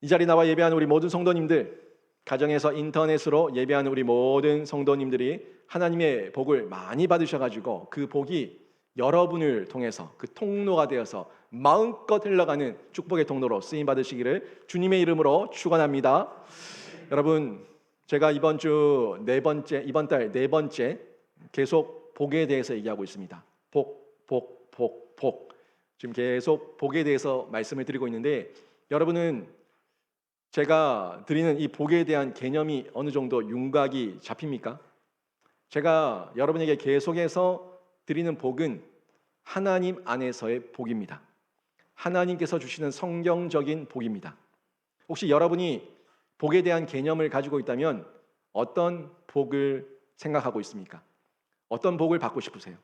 이 자리 나와 예배하는 우리 모든 성도님들, 가정에서 인터넷으로 예배하는 우리 모든 성도님들이 하나님의 복을 많이 받으셔가지고 그 복이 여러분을 통해서 그 통로가 되어서 마음껏 흘러가는 축복의 통로로 쓰임 받으시기를 주님의 이름으로 축원합니다. 여러분, 제가 이번 달 네 번째 계속 복에 대해서 얘기하고 있습니다. 복. 지금 계속 복에 대해서 말씀을 드리고 있는데, 여러분은 제가 드리는 이 복에 대한 개념이 어느 정도 윤곽이 잡힙니까? 제가 여러분에게 계속해서 드리는 복은 하나님 안에서의 복입니다. 하나님께서 주시는 성경적인 복입니다. 혹시 여러분이 복에 대한 개념을 가지고 있다면 어떤 복을 생각하고 있습니까? 어떤 복을 받고 싶으세요?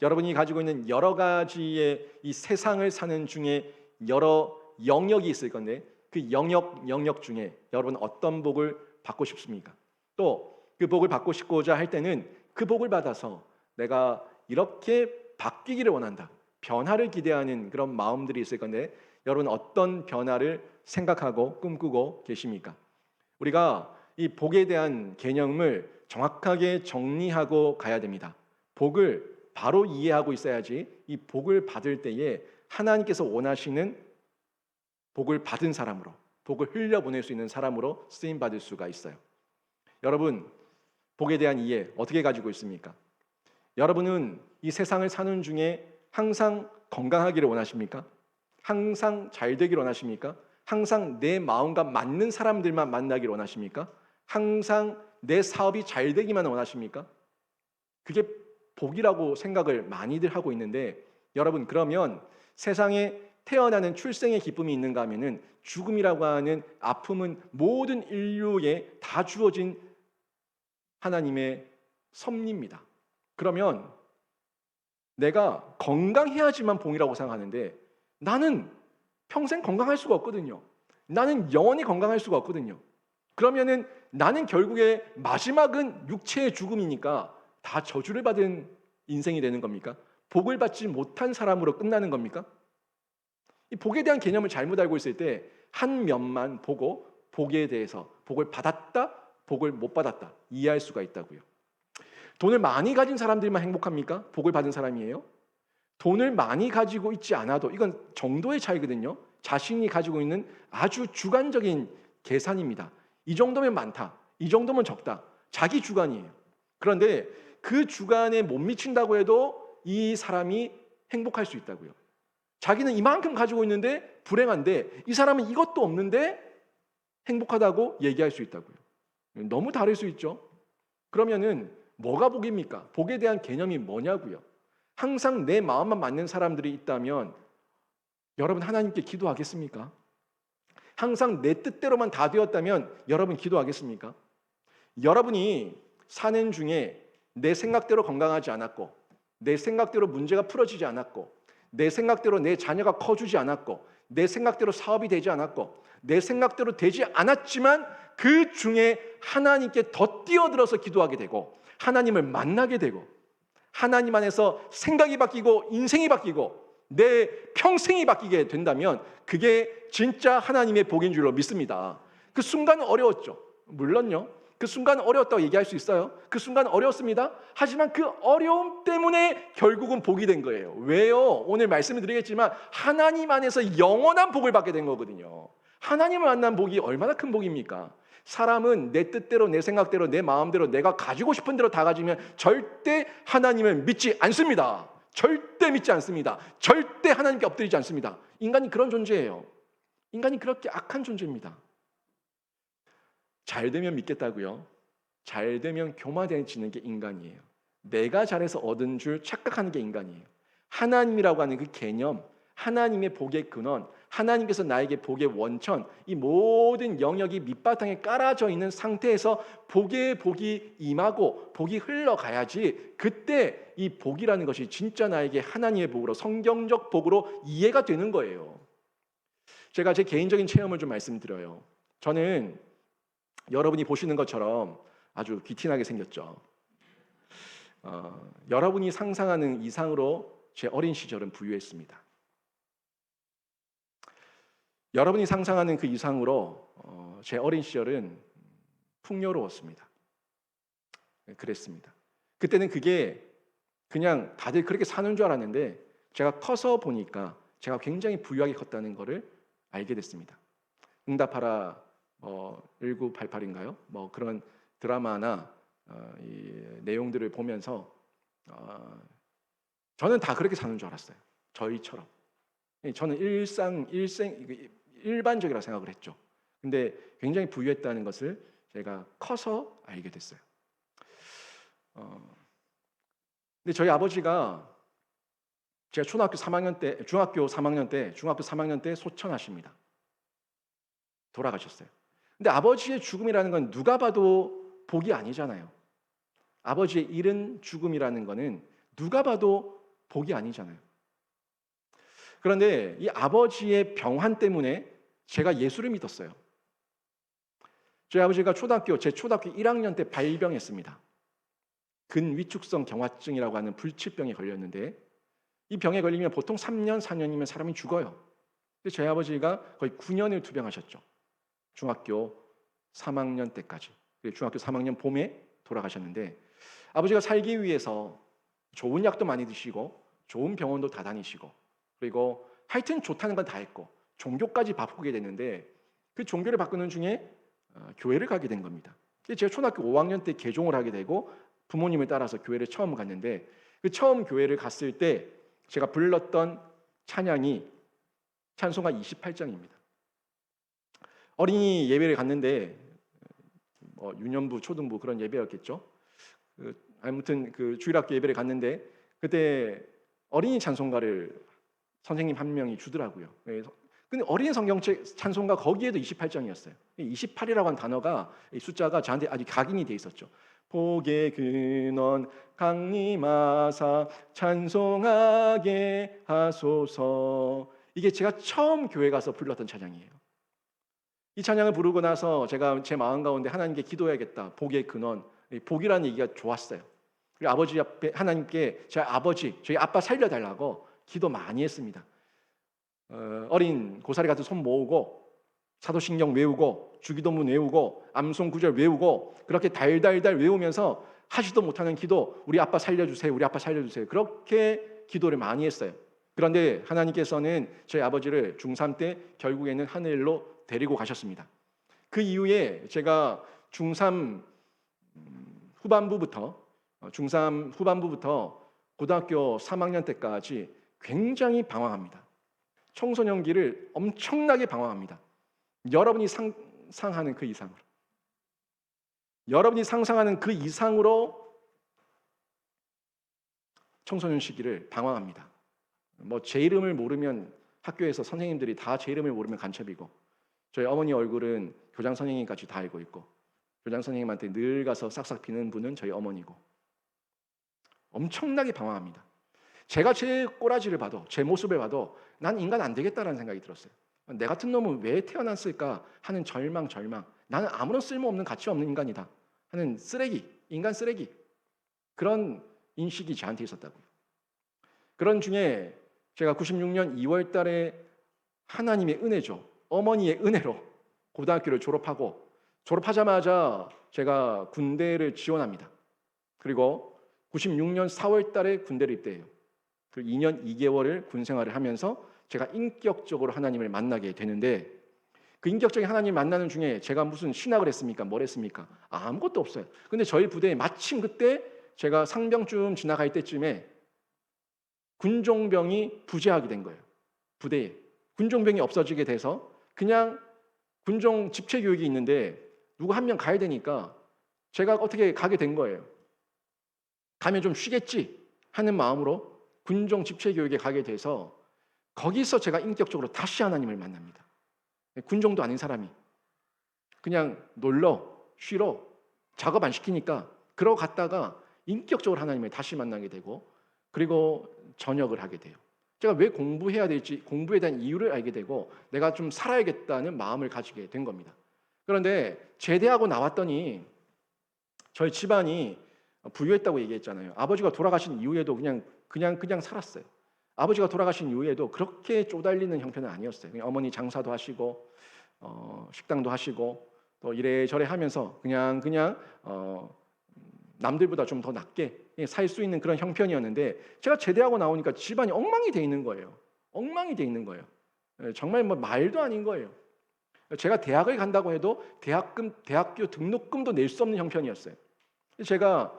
여러분이 가지고 있는 여러 가지의 이 세상을 사는 중에 여러 영역이 있을 건데, 그 영역 중에 여러분 어떤 복을 받고 싶습니까? 또 그 복을 받고 싶고자 할 때는 그 복을 받아서 내가 이렇게 바뀌기를 원한다, 변화를 기대하는 그런 마음들이 있을 건데, 여러분 어떤 변화를 생각하고 꿈꾸고 계십니까? 우리가 이 복에 대한 개념을 정확하게 정리하고 가야 됩니다. 복을 바로 이해하고 있어야지 이 복을 받을 때에 하나님께서 원하시는 복을 받은 사람으로, 복을 흘려보낼 수 있는 사람으로 쓰임받을 수가 있어요. 여러분, 복에 대한 이해 어떻게 가지고 있습니까? 여러분은 이 세상을 사는 중에 항상 건강하기를 원하십니까? 항상 잘 되기를 원하십니까? 항상 내 마음과 맞는 사람들만 만나기를 원하십니까? 항상 내 사업이 잘 되기만 원하십니까? 그게 복이라고 생각을 많이들 하고 있는데, 여러분, 그러면 세상에 태어나는 출생의 기쁨이 있는가 하면은 죽음이라고 하는 아픔은 모든 인류에 다 주어진 하나님의 섭리입니다. 그러면 내가 건강해야지만 복이라고 생각하는데, 나는 평생 건강할 수가 없거든요. 나는 영원히 건강할 수가 없거든요. 그러면은 나는 결국에 마지막은 육체의 죽음이니까 다 저주를 받은 인생이 되는 겁니까? 복을 받지 못한 사람으로 끝나는 겁니까? 이 복에 대한 개념을 잘못 알고 있을 때 한 면만 보고 복에 대해서 복을 받았다, 복을 못 받았다 이해할 수가 있다고요. 돈을 많이 가진 사람들만 행복합니까? 복을 받은 사람이에요? 돈을 많이 가지고 있지 않아도, 이건 정도의 차이거든요. 자신이 가지고 있는 아주 주관적인 계산입니다. 이 정도면 많다, 이 정도면 적다, 자기 주관이에요. 그런데 그 주관에 못 미친다고 해도 이 사람이 행복할 수 있다고요. 자기는 이만큼 가지고 있는데 불행한데, 이 사람은 이것도 없는데 행복하다고 얘기할 수 있다고요. 너무 다를 수 있죠. 그러면은 뭐가 복입니까? 복에 대한 개념이 뭐냐고요. 항상 내 마음만 맞는 사람들이 있다면 여러분 하나님께 기도하겠습니까? 항상 내 뜻대로만 다 되었다면 여러분 기도하겠습니까? 여러분이 사는 중에 내 생각대로 건강하지 않았고, 내 생각대로 문제가 풀어지지 않았고, 내 생각대로 내 자녀가 커주지 않았고, 내 생각대로 사업이 되지 않았고, 내 생각대로 되지 않았지만 그 중에 하나님께 더 뛰어들어서 기도하게 되고, 하나님을 만나게 되고, 하나님 안에서 생각이 바뀌고 인생이 바뀌고 내 평생이 바뀌게 된다면 그게 진짜 하나님의 복인 줄로 믿습니다. 그 순간은 어려웠죠. 물론요. 그 순간 어려웠다고 얘기할 수 있어요. 그 순간 어려웠습니다. 하지만 그 어려움 때문에 결국은 복이 된 거예요. 왜요? 오늘 말씀을 드리겠지만 하나님 안에서 영원한 복을 받게 된 거거든요. 하나님을 만난 복이 얼마나 큰 복입니까? 사람은 내 뜻대로, 내 생각대로, 내 마음대로 내가 가지고 싶은 대로 다 가지면 절대 하나님을 믿지 않습니다. 절대 믿지 않습니다. 절대 하나님께 엎드리지 않습니다. 인간이 그런 존재예요. 인간이 그렇게 악한 존재입니다. 잘 되면 믿겠다고요? 잘 되면 교만해지는 게 인간이에요. 내가 잘해서 얻은 줄 착각하는 게 인간이에요. 하나님이라고 하는 그 개념, 하나님의 복의 근원, 하나님께서 나에게 복의 원천, 이 모든 영역이 밑바탕에 깔아져 있는 상태에서 복이 임하고 복이 흘러가야지, 그때 이 복이라는 것이 진짜 나에게 하나님의 복으로, 성경적 복으로 이해가 되는 거예요. 제가 제 개인적인 체험을 좀 말씀드려요. 저는 여러분이 보시는 것처럼 아주 귀티나게 생겼죠. 여러분이 상상하는 이상으로 제 어린 시절은 부유했습니다. 여러분이 상상하는 그 이상으로 제 어린 시절은 풍요로웠습니다. 그랬습니다. 그때는 그게 그냥 다들 그렇게 사는 줄 알았는데 제가 커서 보니까 제가 굉장히 부유하게 컸다는 것을 알게 됐습니다. 응답하라 1988인가요? 뭐 그런 드라마나 이 내용들을 보면서 저는 다 그렇게 사는 줄 알았어요. 저희처럼. 저는 일반적이라고 생각을 했죠. 근데 굉장히 부유했다는 것을 제가 커서 알게 됐어요. 근데 저희 아버지가 제가 중학교 3학년 때 소천하십니다. 돌아가셨어요. 근데 아버지의 죽음이라는 건 누가 봐도 복이 아니잖아요. 아버지의 이른 죽음이라는 거는 누가 봐도 복이 아니잖아요. 그런데 이 아버지의 병환 때문에 제가 예수를 믿었어요. 저희 아버지가 제 초등학교 1학년 때 발병했습니다. 근위축성 경화증이라고 하는 불치병에 걸렸는데 이 병에 걸리면 보통 3년, 4년이면 사람이 죽어요. 근데 저희 아버지가 거의 9년을 투병하셨죠. 중학교 3학년 때까지. 중학교 3학년 봄에 돌아가셨는데 아버지가 살기 위해서 좋은 약도 많이 드시고 좋은 병원도 다 다니시고 그리고 하여튼 좋다는 건 다 했고 종교까지 바꾸게 됐는데 그 종교를 바꾸는 중에 교회를 가게 된 겁니다. 제가 초등학교 5학년 때 개종을 하게 되고 부모님을 따라서 교회를 처음 갔는데 그 처음 교회를 갔을 때 제가 불렀던 찬양이 찬송가 28장입니다. 어린이 예배를 갔는데 유년부, 초등부 그런 예배였겠죠. 아무튼 그 주일학교 예배를 갔는데 그때 어린이 찬송가를 선생님 한 명이 주더라고요. 근데 어린이 성경책 찬송가 거기에도 28장이었어요. 28이라고 하는 단어가 숫자가 저한테 아주 각인이 돼 있었죠. 복의 근원 강림하사 찬송하게 하소서. 이게 제가 처음 교회 가서 불렀던 찬양이에요. 이 찬양을 부르고 나서 제가 제 마음 가운데 하나님께 기도해야겠다. 복의 근원, 복이라는 얘기가 좋았어요. 그리고 아버지 앞에 하나님께 저희 아빠 살려달라고 기도 많이 했습니다. 어린 고사리 같은 손 모으고 사도신경 외우고 주기도문 외우고 암송 구절 외우고 그렇게 달달달 외우면서 하지도 못하는 기도, 우리 아빠 살려주세요, 우리 아빠 살려주세요. 그렇게 기도를 많이 했어요. 그런데 하나님께서는 저희 아버지를 중3 때 결국에는 하늘로 데리고 가셨습니다. 그 이후에 제가 중3 후반부부터 고등학교 3학년 때까지 굉장히 방황합니다. 청소년기를 엄청나게 방황합니다. 여러분이 상상하는 그 이상으로 청소년 시기를 방황합니다. 제 이름을 모르면 학교에서 선생님들이 다 제 이름을 모르면 간첩이고 저희 어머니 얼굴은 교장 선생님까지 다 알고 있고 교장 선생님한테 늘 가서 싹싹 비는 분은 저희 어머니고 엄청나게 방황합니다. 제가 제 꼬라지를 봐도 제 모습을 봐도 난 인간 안 되겠다라는 생각이 들었어요. 내 같은 놈은 왜 태어났을까 하는 절망. 나는 아무런 쓸모없는 가치 없는 인간이다 하는 인간 쓰레기. 그런 인식이 저한테 있었다고요. 그런 중에 제가 96년 2월 달에 하나님의 은혜죠. 어머니의 은혜로 고등학교를 졸업하자마자 제가 군대를 지원합니다. 그리고 96년 4월 달에 군대를 입대해요. 그 2년 2개월을 군 생활을 하면서 제가 인격적으로 하나님을 만나게 되는데 그 인격적인 하나님을 만나는 중에 제가 무슨 신학을 했습니까? 뭘 했습니까? 아무것도 없어요. 근데 저희 부대에 마침 그때 제가 상병쯤 지나갈 때쯤에 군종병이 부재하게 된 거예요. 부대에. 군종병이 없어지게 돼서 그냥 군종 집체 교육이 있는데 누구 한 명 가야 되니까 제가 어떻게 가게 된 거예요. 가면 좀 쉬겠지 하는 마음으로 군종 집체 교육에 가게 돼서 거기서 제가 인격적으로 다시 하나님을 만납니다. 군종도 아닌 사람이 그냥 놀러 쉬러 작업 안 시키니까 그러고 갔다가 인격적으로 하나님을 다시 만나게 되고 그리고 전역을 하게 돼요. 제가 왜 공부해야 될지 공부에 대한 이유를 알게 되고 내가 좀 살아야겠다는 마음을 가지게 된 겁니다. 그런데 제대하고 나왔더니 저희 집안이 부유했다고 얘기했잖아요. 아버지가 돌아가신 이후에도 그냥 살았어요. 아버지가 돌아가신 이후에도 그렇게 쪼달리는 형편은 아니었어요. 그냥 어머니 장사도 하시고 식당도 하시고 또 이래저래 하면서 그냥 남들보다 좀 더 낫게 살 수 있는 그런 형편이었는데 제가 제대하고 나오니까 집안이 엉망이 돼 있는 거예요. 엉망이 돼 있는 거예요. 정말 뭐 말도 아닌 거예요. 제가 대학을 간다고 해도 대학교 등록금도 낼 수 없는 형편이었어요. 제가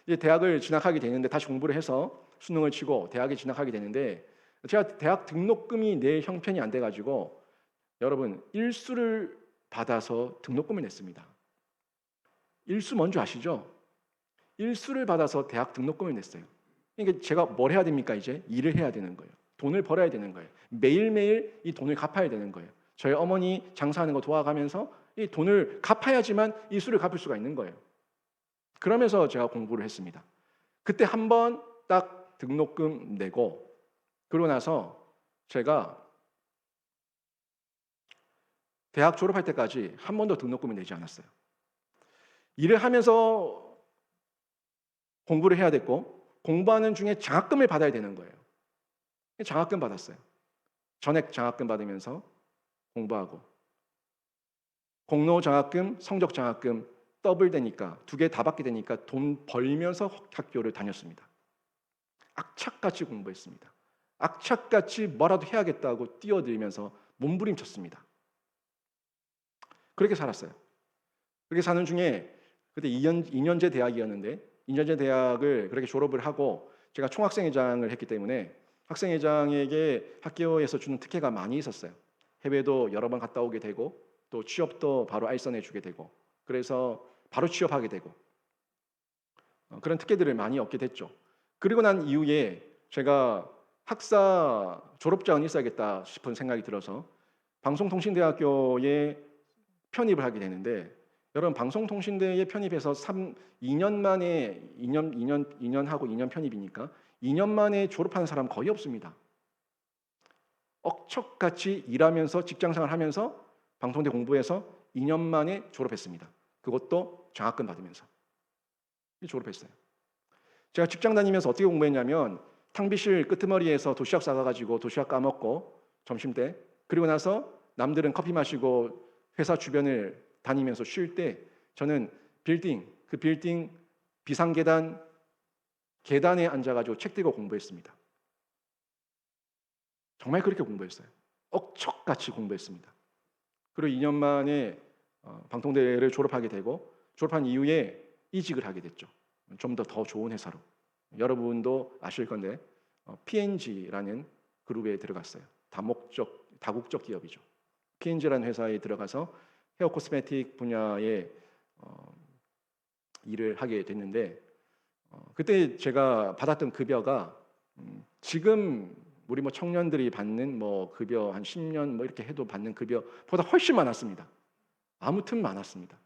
이제 대학을 진학하게 되는데 다시 공부를 해서 수능을 치고 대학에 진학하게 되는데 제가 대학 등록금이 낼 형편이 안 돼가지고 여러분 일수를 받아서 등록금을 냈습니다. 일수 뭔지 아시죠? 일수를 받아서 대학 등록금을 냈어요. 그러니까 제가 뭘 해야 됩니까? 이제 일을 해야 되는 거예요. 돈을 벌어야 되는 거예요. 매일매일 이 돈을 갚아야 되는 거예요. 저희 어머니 장사하는 거 도와가면서 이 돈을 갚아야지만 일수를 갚을 수가 있는 거예요. 그러면서 제가 공부를 했습니다. 그때 한 번 딱 등록금 내고 그러고 나서 제가 대학 졸업할 때까지 한 번도 등록금을 내지 않았어요. 일을 하면서 공부를 해야 됐고 공부하는 중에 장학금을 받아야 되는 거예요. 장학금 받았어요. 전액 장학금 받으면서 공부하고 공로 장학금, 성적 장학금 더블 되니까 두 개 다 받게 되니까 돈 벌면서 학교를 다녔습니다. 악착같이 공부했습니다. 악착같이 뭐라도 해야겠다고 뛰어들면서 몸부림쳤습니다. 그렇게 살았어요. 그렇게 사는 중에 그때 2년제 대학이었는데 2년제 대학을 그렇게 졸업을 하고 제가 총학생회장을 했기 때문에 학생회장에게 학교에서 주는 특혜가 많이 있었어요. 해외도 여러 번 갔다 오게 되고 또 취업도 바로 알선해 주게 되고 그래서 바로 취업하게 되고 그런 특혜들을 많이 얻게 됐죠. 그리고 난 이후에 제가 학사 졸업장은 있어야겠다 싶은 생각이 들어서 방송통신대학교에 편입을 하게 되는데 여러분 방송통신대에 편입해서 2년 만에 2년 하고 2년 편입이니까 2년 만에 졸업하는 사람 거의 없습니다. 억척같이 일하면서 직장생활 하면서 방통대 공부해서 2년 만에 졸업했습니다. 그것도 장학금 받으면서 졸업했어요. 제가 직장 다니면서 어떻게 공부했냐면 탕비실 끄트머리에서 도시락 싸가지고 도시락 까먹고 점심때 그리고 나서 남들은 커피 마시고 회사 주변을 다니면서 쉴 때 저는 그 빌딩 비상계단 계단에 앉아가지고 책 들고 공부했습니다. 정말 그렇게 공부했어요. 억척같이 공부했습니다. 그리고 2년 만에 방통대를 졸업하게 되고 졸업한 이후에 이직을 하게 됐죠. 좀 더 좋은 회사로. 여러분도 아실 건데 P&G라는 그룹에 들어갔어요. 다국적 기업이죠. P&G라는 회사에 들어가서 헤어 코스메틱 분야에 일을 하게 됐는데 그때 제가 받았던 급여가 지금 우리 뭐 청년들이 받는 뭐 급여 한 10년 뭐 이렇게 해도 받는 급여보다 훨씬 많았습니다. 아무튼 많았습니다.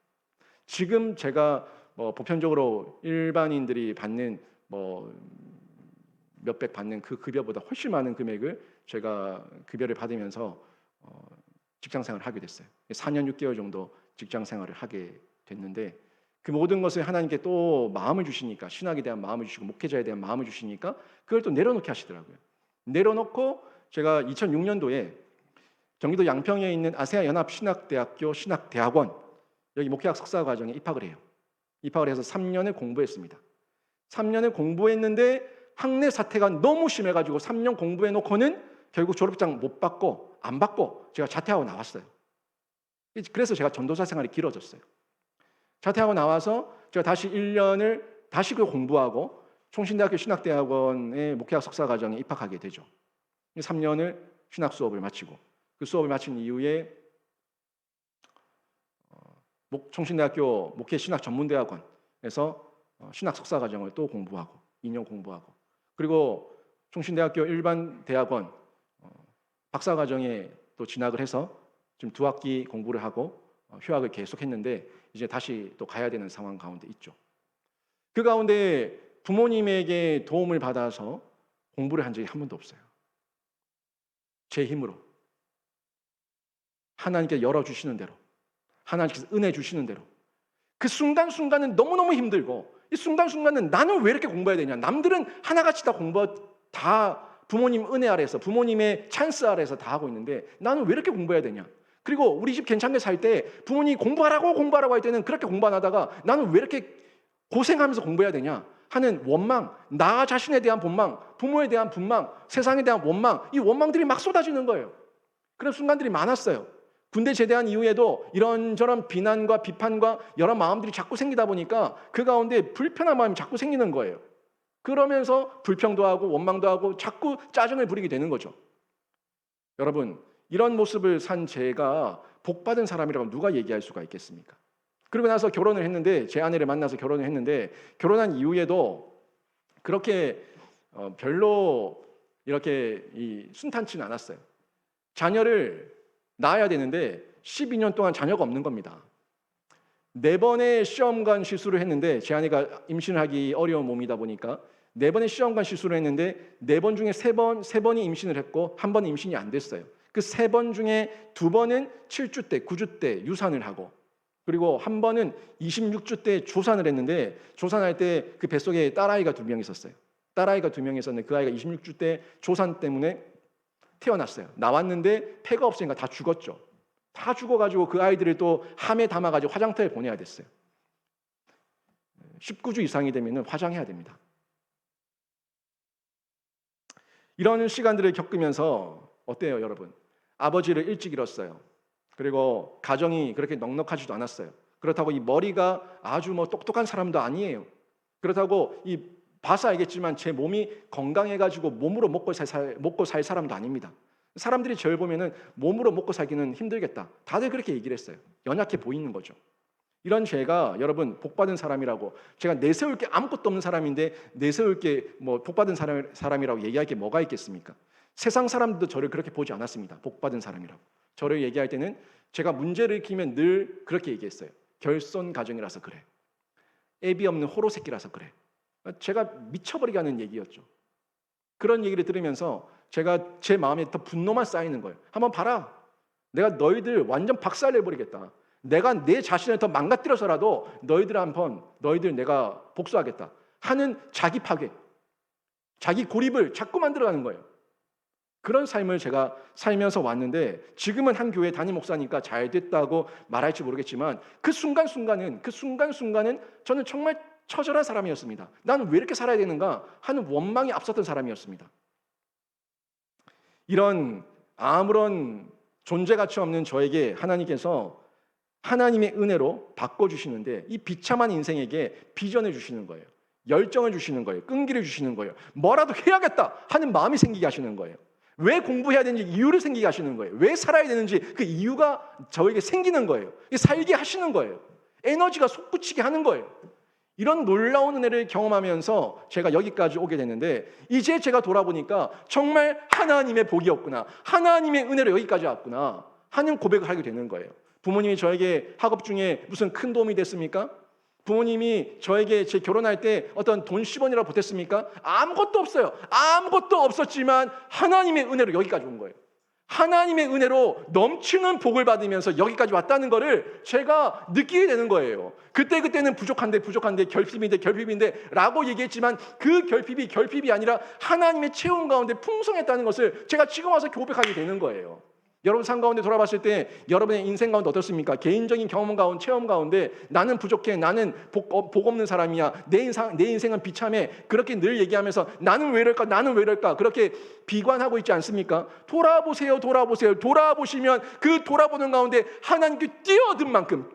지금 제가 뭐 보편적으로 일반인들이 받는 뭐 몇백 받는 그 급여보다 훨씬 많은 금액을 제가 급여를 받으면서 직장 생활을 하게 됐어요. 4년 6개월 정도 직장 생활을 하게 됐는데 그 모든 것을 하나님께 또 마음을 주시니까 신학에 대한 마음을 주시고 목회자에 대한 마음을 주시니까 그걸 또 내려놓게 하시더라고요. 내려놓고 제가 2006년도에 경기도 양평에 있는 아세아 연합 신학대학교 신학대학원 여기 목회학 석사 과정에 입학을 해요. 입학을 해서 3년을 공부했습니다. 3년을 공부했는데 학내 사태가 너무 심해가지고 3년 공부해놓고는 결국 졸업장 못 받고 안 받고 제가 자퇴하고 나왔어요. 그래서 제가 전도사 생활이 길어졌어요. 자퇴하고 나와서 제가 다시 1년을 다시 그 공부하고 총신대학교 신학대학원의 목회학 석사 과정에 입학하게 되죠. 3년을 신학 수업을 마치고 그 수업을 마친 이후에 총신대학교 목회 신학 전문대학원에서 신학 석사 과정을 또 공부하고 2년 공부하고 그리고 총신대학교 일반 대학원 박사 과정에 또 진학을 해서 지금 2학기 공부를 하고 휴학을 계속했는데 이제 다시 또 가야 되는 상황 가운데 있죠. 그 가운데 부모님에게 도움을 받아서 공부를 한 적이 한 번도 없어요. 제 힘으로 하나님께 열어주시는 대로 하나님께서 은혜 주시는 대로 그 순간순간은 너무너무 힘들고 이 순간순간은 나는 왜 이렇게 공부해야 되냐 남들은 하나같이 다 공부 다 부모님 은혜 아래서, 부모님의 찬스 아래서 다 하고 있는데 나는 왜 이렇게 공부해야 되냐? 그리고 우리 집 괜찮게 살 때 부모님이 공부하라고 할 때는 그렇게 공부 안 하다가 나는 왜 이렇게 고생하면서 공부해야 되냐 하는 원망, 나 자신에 대한 원망, 부모에 대한 분망, 세상에 대한 원망, 이 원망들이 막 쏟아지는 거예요. 그런 순간들이 많았어요. 군대 제대한 이후에도 이런저런 비난과 비판과 여러 마음들이 자꾸 생기다 보니까 그 가운데 불편한 마음이 자꾸 생기는 거예요. 그러면서 불평도 하고 원망도 하고 자꾸 짜증을 부리게 되는 거죠. 여러분, 이런 모습을 산 제가 복받은 사람이라고 누가 얘기할 수가 있겠습니까? 그러고 나서 결혼을 했는데, 제 아내를 만나서 결혼을 했는데, 결혼한 이후에도 그렇게 별로 이렇게 순탄치는 않았어요. 자녀를 낳아야 되는데 12년 동안 자녀가 없는 겁니다. 4번의 시험관 시술을 했는데, 제 아내가 임신하기 어려운 몸이다 보니까 4번의 시험관 시술을 했는데 4번 중에 3번이 임신을 했고 1번은 임신이 안 됐어요. 그 3번 중에 2번은 7주 때, 9주 때 유산을 하고, 그리고 1번은 26주 때 조산을 했는데, 조산할 때 그 뱃속에 딸아이가 2명 있었어요. 딸아이가 2명 있었는데 그 아이가 26주 때 조산 때문에 태어났어요. 나왔는데 폐가 없으니까 다 죽었죠. 다 죽어가지고 그 아이들을 또 함에 담아가지고 화장터에 보내야 됐어요. 19주 이상이 되면 화장해야 됩니다. 이런 시간들을 겪으면서 어때요, 여러분? 아버지를 일찍 잃었어요. 그리고 가정이 그렇게 넉넉하지도 않았어요. 그렇다고 이 머리가 아주 똑똑한 사람도 아니에요. 그렇다고 봐서 알겠지만 제 몸이 건강해가지고 몸으로 먹고 살 사람도 아닙니다. 사람들이 저를 보면은 몸으로 먹고 살기는 힘들겠다. 다들 그렇게 얘기를 했어요. 연약해 보이는 거죠. 이런 제가 여러분 복받은 사람이라고, 제가 내세울 게 아무것도 없는 사람인데 내세울 게 복받은 사람이라고 얘기할 게 뭐가 있겠습니까? 세상 사람들도 저를 그렇게 보지 않았습니다. 복받은 사람이라고. 저를 얘기할 때는 제가 문제를 일으키면 늘 그렇게 얘기했어요. 결손 가정이라서 그래. 애비 없는 호로 새끼라서 그래. 제가 미쳐버리게 하는 얘기였죠. 그런 얘기를 들으면서 제가 제 마음에 더 분노만 쌓이는 거예요. 한번 봐라. 내가 너희들 완전 박살내버리겠다. 내가 내 자신을 더 망가뜨려서라도 너희들 내가 복수하겠다 하는 자기 파괴, 자기 고립을 자꾸 만들어가는 거예요. 그런 삶을 제가 살면서 왔는데, 지금은 한 교회 담임 목사니까 잘 됐다고 말할지 모르겠지만 그 순간순간은 저는 정말 처절한 사람이었습니다. 나는 왜 이렇게 살아야 되는가 하는 원망이 앞섰던 사람이었습니다. 이런 아무런 존재가치 없는 저에게 하나님께서 하나님의 은혜로 바꿔주시는데, 이 비참한 인생에게 비전을 주시는 거예요. 열정을 주시는 거예요. 끈기를 주시는 거예요. 뭐라도 해야겠다 하는 마음이 생기게 하시는 거예요. 왜 공부해야 되는지 이유를 생기게 하시는 거예요. 왜 살아야 되는지 그 이유가 저에게 생기는 거예요. 살게 하시는 거예요. 에너지가 솟구치게 하는 거예요. 이런 놀라운 은혜를 경험하면서 제가 여기까지 오게 됐는데, 이제 제가 돌아보니까 정말 하나님의 복이었구나, 하나님의 은혜로 여기까지 왔구나 하는 고백을 하게 되는 거예요. 부모님이 저에게 학업 중에 무슨 큰 도움이 됐습니까? 부모님이 저에게 제 결혼할 때 어떤 돈 10원이라도 보탰습니까? 아무것도 없어요. 아무것도 없었지만 하나님의 은혜로 여기까지 온 거예요. 하나님의 은혜로 넘치는 복을 받으면서 여기까지 왔다는 것을 제가 느끼게 되는 거예요. 그때는 부족한데 결핍인데 라고 얘기했지만 그 결핍이 아니라 하나님의 채움 가운데 풍성했다는 것을 제가 지금 와서 고백하게 되는 거예요. 여러분 삶 가운데 돌아봤을 때 여러분의 인생 가운데 어떻습니까? 개인적인 경험 가운데, 체험 가운데 나는 부족해, 나는 복 없는 사람이야, 내 인생은 비참해, 그렇게 늘 얘기하면서 나는 왜 이럴까 그렇게 비관하고 있지 않습니까? 돌아보세요. 돌아보시면 그 돌아보는 가운데 하나님께 뛰어든 만큼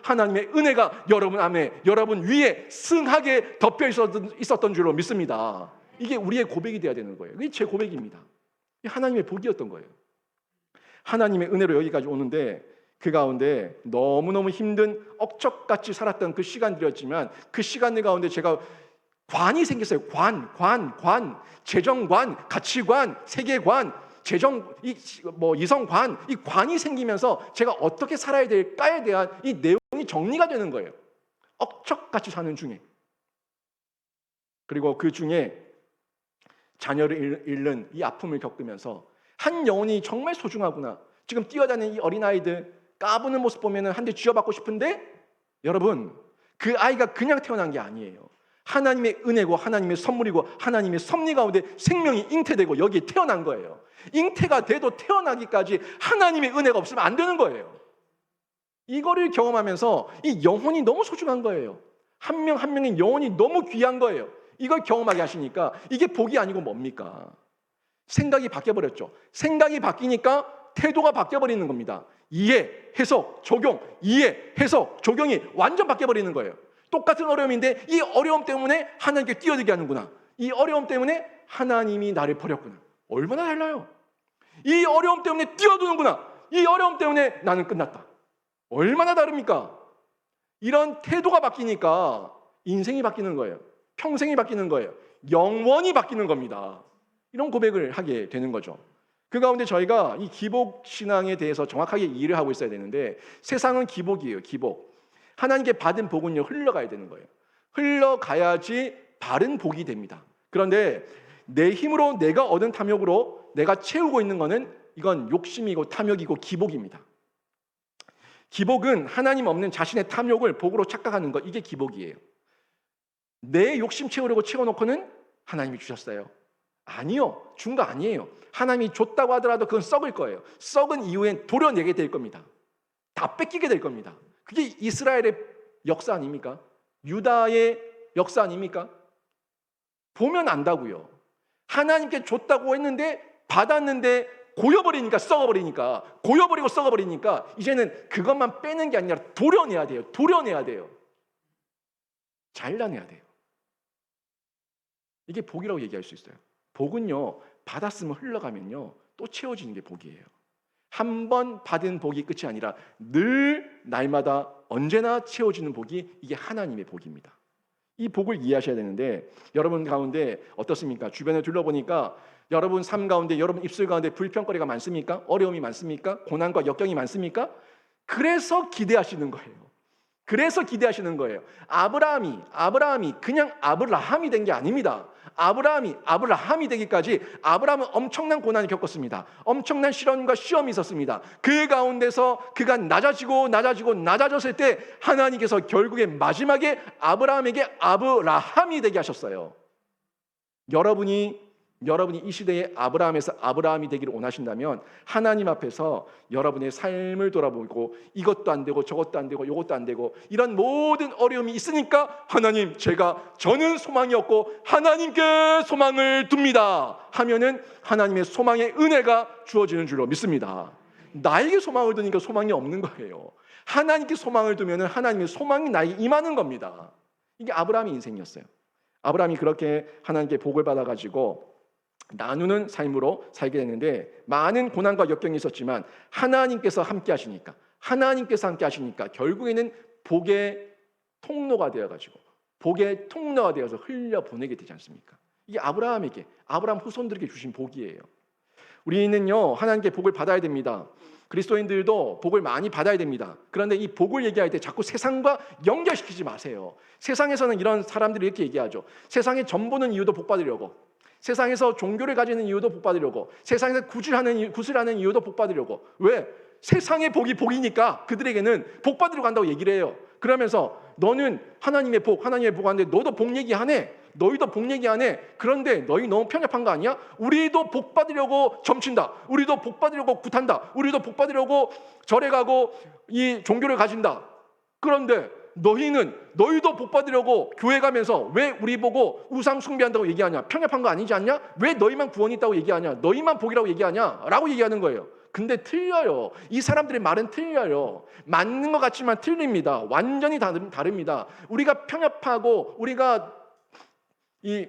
하나님의 은혜가 여러분 위에 승하게 덮여 있었던 줄로 믿습니다. 이게 우리의 고백이 돼야 되는 거예요. 이게 제 고백입니다. 하나님의 복이었던 거예요. 하나님의 은혜로 여기까지 오는데, 그 가운데 너무너무 힘든 억척같이 살았던 그 시간들이었지만, 그 시간들 가운데 제가 관이 생겼어요. 관, 재정관, 가치관, 세계관, 이성관, 이 관이 생기면서 제가 어떻게 살아야 될까에 대한 이 내용이 정리가 되는 거예요. 억척같이 사는 중에. 그리고 그 중에 자녀를 잃는 이 아픔을 겪으면서 한 영혼이 정말 소중하구나. 지금 뛰어다니는 이 어린아이들 까부는 모습 보면 한 대 쥐어받고 싶은데, 여러분 그 아이가 그냥 태어난 게 아니에요. 하나님의 은혜고 하나님의 선물이고 하나님의 섭리 가운데 생명이 잉태되고 여기에 태어난 거예요. 잉태가 돼도 태어나기까지 하나님의 은혜가 없으면 안 되는 거예요. 이거를 경험하면서 이 영혼이 너무 소중한 거예요. 한 명 한 명의 영혼이 너무 귀한 거예요. 이걸 경험하게 하시니까 이게 복이 아니고 뭡니까? 생각이 바뀌어버렸죠. 생각이 바뀌니까 태도가 바뀌어버리는 겁니다. 이해, 해석, 적용, 이해, 해석, 적용이 완전 바뀌어버리는 거예요. 똑같은 어려움인데 이 어려움 때문에 하나님께 뛰어들게 하는구나. 이 어려움 때문에 하나님이 나를 버렸구나. 얼마나 달라요? 이 어려움 때문에 뛰어드는구나. 이 어려움 때문에 나는 끝났다. 얼마나 다릅니까? 이런 태도가 바뀌니까 인생이 바뀌는 거예요. 평생이 바뀌는 거예요. 영원히 바뀌는 겁니다. 이런 고백을 하게 되는 거죠. 그 가운데 저희가 이 기복 신앙에 대해서 정확하게 이해를 하고 있어야 되는데, 세상은 기복이에요. 기복. 하나님께 받은 복은요, 흘러가야 되는 거예요. 흘러가야지 바른 복이 됩니다. 그런데 내 힘으로 내가 얻은 탐욕으로 내가 채우고 있는 거는 이건 욕심이고 탐욕이고 기복입니다. 기복은 하나님 없는 자신의 탐욕을 복으로 착각하는 것, 이게 기복이에요. 내 욕심 채우려고 채워놓고는 하나님이 주셨어요. 아니요, 준 거 아니에요. 하나님이 줬다고 하더라도 그건 썩을 거예요. 썩은 이후엔 도려내게 될 겁니다. 다 뺏기게 될 겁니다. 그게 이스라엘의 역사 아닙니까? 유다의 역사 아닙니까? 보면 안다고요. 하나님께 줬다고 했는데 받았는데 고여버리니까, 썩어버리니까, 고여버리고 썩어버리니까 이제는 그것만 빼는 게 아니라 도려내야 돼요. 도려내야 돼요. 잘라내야 돼요. 이게 복이라고 얘기할 수 있어요. 복은요, 받았으면 흘러가면요 또 채워지는 게 복이에요. 한 번 받은 복이 끝이 아니라 늘 날마다 언제나 채워지는 복이, 이게 하나님의 복입니다. 이 복을 이해하셔야 되는데, 여러분 가운데 어떻습니까? 주변에 둘러보니까 여러분 삶 가운데, 여러분 입술 가운데 불평거리가 많습니까? 어려움이 많습니까? 고난과 역경이 많습니까? 그래서 기대하시는 거예요. 그래서 기대하시는 거예요. 아브라함이 그냥 아브라함이 된 게 아닙니다. 아브라함이 되기까지 아브라함은 엄청난 고난을 겪었습니다. 엄청난 시련과 시험이 있었습니다. 그 가운데서 그가 낮아졌을 때 하나님께서 결국에 마지막에 아브라함에게 아브라함이 되게 하셨어요. 여러분이 이 시대에 아브라함에서 아브라함이 되기를 원하신다면 하나님 앞에서 여러분의 삶을 돌아보고, 이것도 안 되고 저것도 안 되고 이것도 안 되고 이런 모든 어려움이 있으니까 하나님, 저는 소망이 없고 하나님께 소망을 둡니다 하면은 하나님의 소망의 은혜가 주어지는 줄로 믿습니다. 나에게 소망을 두니까 소망이 없는 거예요. 하나님께 소망을 두면은 하나님의 소망이 나에게 임하는 겁니다. 이게 아브라함의 인생이었어요. 아브라함이 그렇게 하나님께 복을 받아가지고 나누는 삶으로 살게 됐는데, 많은 고난과 역경이 있었지만 하나님께서 함께 하시니까 결국에는 복의 통로가 되어가지고, 복의 통로가 되어서 흘려보내게 되지 않습니까? 이게 아브라함 후손들에게 주신 복이에요. 우리는요, 하나님께 복을 받아야 됩니다. 그리스도인들도 복을 많이 받아야 됩니다. 그런데 이 복을 얘기할 때 자꾸 세상과 연결시키지 마세요. 세상에서는 이런 사람들이 이렇게 얘기하죠. 세상에 점 보는 이유도 복 받으려고, 세상에서 종교를 가지는 이유도 복 받으려고, 세상에서 구슬하는 이유도 복 받으려고. 왜? 세상의 복이니까 그들에게는 복 받으려고 한다고 얘기를 해요. 그러면서 너는 하나님의 복 하는데 너도 복 얘기하네, 너희도 복 얘기하네. 그런데 너희 너무 편협한 거 아니야? 우리도 복 받으려고 점친다, 우리도 복 받으려고 굿한다, 우리도 복 받으려고 절에 가고 이 종교를 가진다. 그런데 너희도 복 받으려고 교회 가면서 왜 우리 보고 우상 숭배한다고 얘기하냐? 편협한 거 아니지 않냐? 왜 너희만 구원이 있다고 얘기하냐? 너희만 복이라고 얘기하냐? 라고 얘기하는 거예요. 근데 틀려요. 이 사람들의 말은 틀려요. 맞는 것 같지만 틀립니다. 완전히 다릅니다. 우리가 편협하고 우리가 이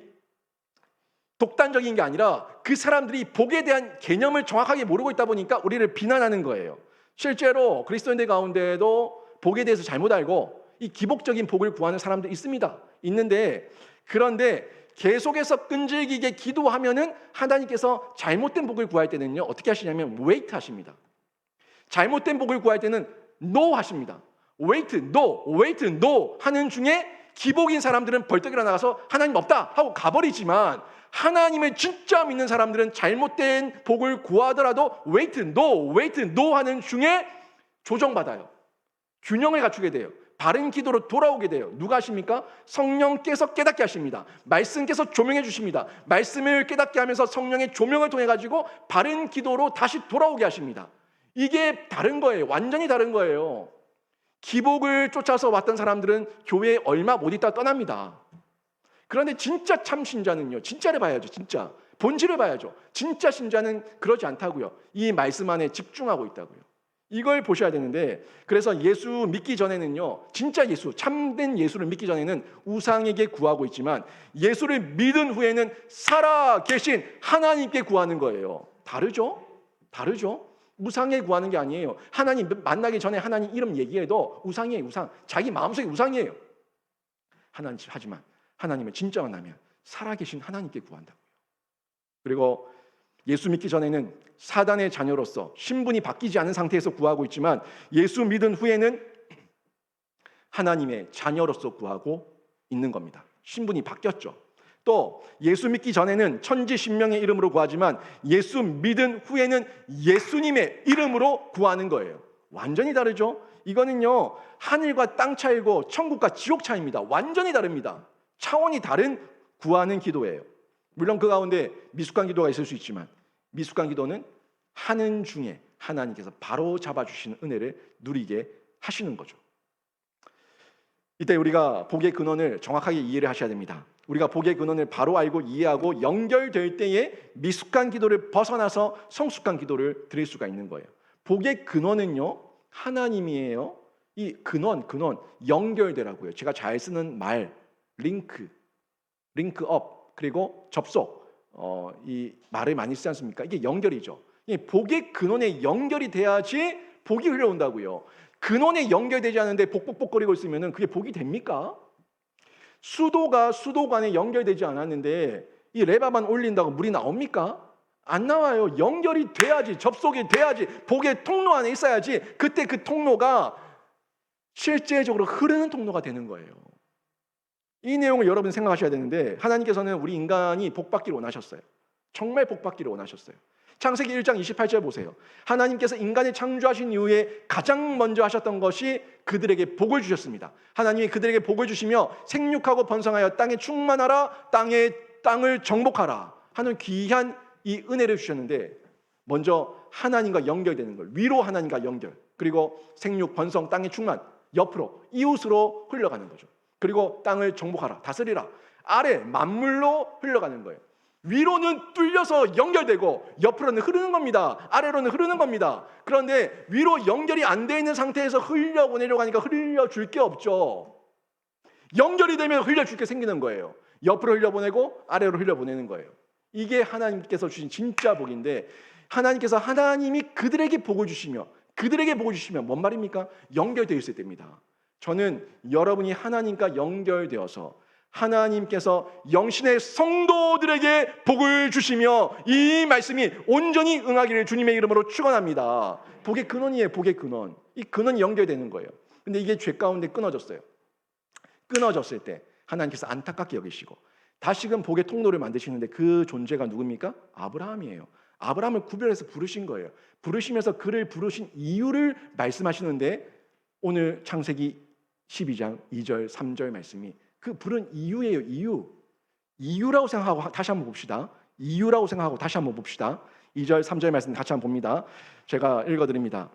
독단적인 게 아니라 그 사람들이 복에 대한 개념을 정확하게 모르고 있다 보니까 우리를 비난하는 거예요. 실제로 그리스도인들 가운데도 복에 대해서 잘못 알고 이 기복적인 복을 구하는 사람도 있는데, 그런데 계속해서 끈질기게 기도하면은 하나님께서 잘못된 복을 구할 때는요, 어떻게 하시냐면 웨이트 하십니다. 잘못된 복을 구할 때는 no 하십니다. 웨이트 no 하는 중에 기복인 사람들은 벌떡 일어나서 하나님 없다 하고 가버리지만, 하나님을 진짜 믿는 사람들은 잘못된 복을 구하더라도 웨이트 no 하는 중에 조정받아요. 균형을 갖추게 돼요. 바른 기도로 돌아오게 돼요. 누가 하십니까? 성령께서 깨닫게 하십니다. 말씀께서 조명해 주십니다. 말씀을 깨닫게 하면서 성령의 조명을 통해 가지고 바른 기도로 다시 돌아오게 하십니다. 이게 다른 거예요. 완전히 다른 거예요. 기복을 쫓아서 왔던 사람들은 교회에 얼마 못 있다 떠납니다. 그런데 진짜 참 신자는요, 진짜를 봐야죠. 진짜 본질을 봐야죠. 진짜 신자는 그러지 않다고요. 이 말씀 안에 집중하고 있다고요. 이걸 보셔야 되는데, 그래서 예수 믿기 전에는요, 진짜 예수, 참된 예수를 믿기 전에는 우상에게 구하고 있지만 예수를 믿은 후에는 살아 계신 하나님께 구하는 거예요. 다르죠? 다르죠? 우상에 구하는 게 아니에요. 하나님 만나기 전에 하나님 이름 얘기해도 우상이에요. 우상. 자기 마음속에 우상이에요. 하지만 하나님을 진짜 만나면 살아계신 하나님께 구한다고요. 그리고 예수 믿기 전에는 사단의 자녀로서 신분이 바뀌지 않은 상태에서 구하고 있지만 예수 믿은 후에는 하나님의 자녀로서 구하고 있는 겁니다. 신분이 바뀌었죠. 또 예수 믿기 전에는 천지신명의 이름으로 구하지만 예수 믿은 후에는 예수님의 이름으로 구하는 거예요. 완전히 다르죠? 이거는요, 하늘과 땅 차이고 천국과 지옥 차이입니다. 완전히 다릅니다. 차원이 다른 구하는 기도예요. 물론 그 가운데 미숙한 기도가 있을 수 있지만 미숙한 기도는 하는 중에 하나님께서 바로 잡아주시는 은혜를 누리게 하시는 거죠. 이때 우리가 복의 근원을 정확하게 이해를 하셔야 됩니다. 우리가 복의 근원을 바로 알고 이해하고 연결될 때에 미숙한 기도를 벗어나서 성숙한 기도를 드릴 수가 있는 거예요. 복의 근원은요, 하나님이에요. 이 근원 연결되라고요. 제가 잘 쓰는 말, 링크업, 그리고 접속, 이 말을 많이 쓰지 않습니까? 이게 연결이죠. 이 복의 근원에 연결이 돼야지 복이 흘러온다고요. 근원에 연결되지 않는데 복복복거리고 있으면 그게 복이 됩니까? 수도가 수도관에 연결되지 않았는데 이 레바만 올린다고 물이 나옵니까? 안 나와요. 연결이 돼야지, 접속이 돼야지, 복의 통로 안에 있어야지 그때 그 통로가 실제적으로 흐르는 통로가 되는 거예요. 이 내용을 여러분 생각하셔야 되는데, 하나님께서는 우리 인간이 복받기를 원하셨어요. 정말 복받기를 원하셨어요. 창세기 1장 28절 보세요. 하나님께서 인간을 창조하신 이후에 가장 먼저 하셨던 것이 그들에게 복을 주셨습니다. 하나님이 그들에게 복을 주시며 생육하고 번성하여 땅에 충만하라, 땅을 정복하라 하는 귀한 이 은혜를 주셨는데, 먼저 하나님과 연결되는 걸, 위로 하나님과 연결, 그리고 생육, 번성, 땅의 충만, 옆으로 이웃으로 흘러가는 거죠. 그리고 땅을 정복하라, 다스리라, 아래 만물로 흘러가는 거예요. 위로는 뚫려서 연결되고 옆으로는 흐르는 겁니다. 아래로는 흐르는 겁니다. 그런데 위로 연결이 안 돼 있는 상태에서 흘려보내려고 하니까 흘려줄 게 없죠. 연결이 되면 흘려줄 게 생기는 거예요. 옆으로 흘려보내고 아래로 흘려보내는 거예요. 이게 하나님께서 주신 진짜 복인데, 하나님이 그들에게 복을 주시며 뭔 말입니까? 연결되어 있어야 됩니다. 저는 여러분이 하나님과 연결되어서 하나님께서 영신의 성도들에게 복을 주시며 이 말씀이 온전히 응하기를 주님의 이름으로 축원합니다. 복의 근원이에요. 복의 근원. 이 근원이 연결되는 거예요. 근데 이게 죄 가운데 끊어졌어요. 끊어졌을 때 하나님께서 안타깝게 여기시고 다시금 복의 통로를 만드시는데 그 존재가 누굽니까? 아브라함이에요. 아브라함을 구별해서 부르신 거예요. 부르시면서 그를 부르신 이유를 말씀하시는데, 오늘 창세기 12장 2절 3절 말씀이 그 부른 이유예요. 이유라고 생각하고 다시 한번 봅시다. 2절 3절 말씀 같이 한번 봅니다. 제가 읽어드립니다.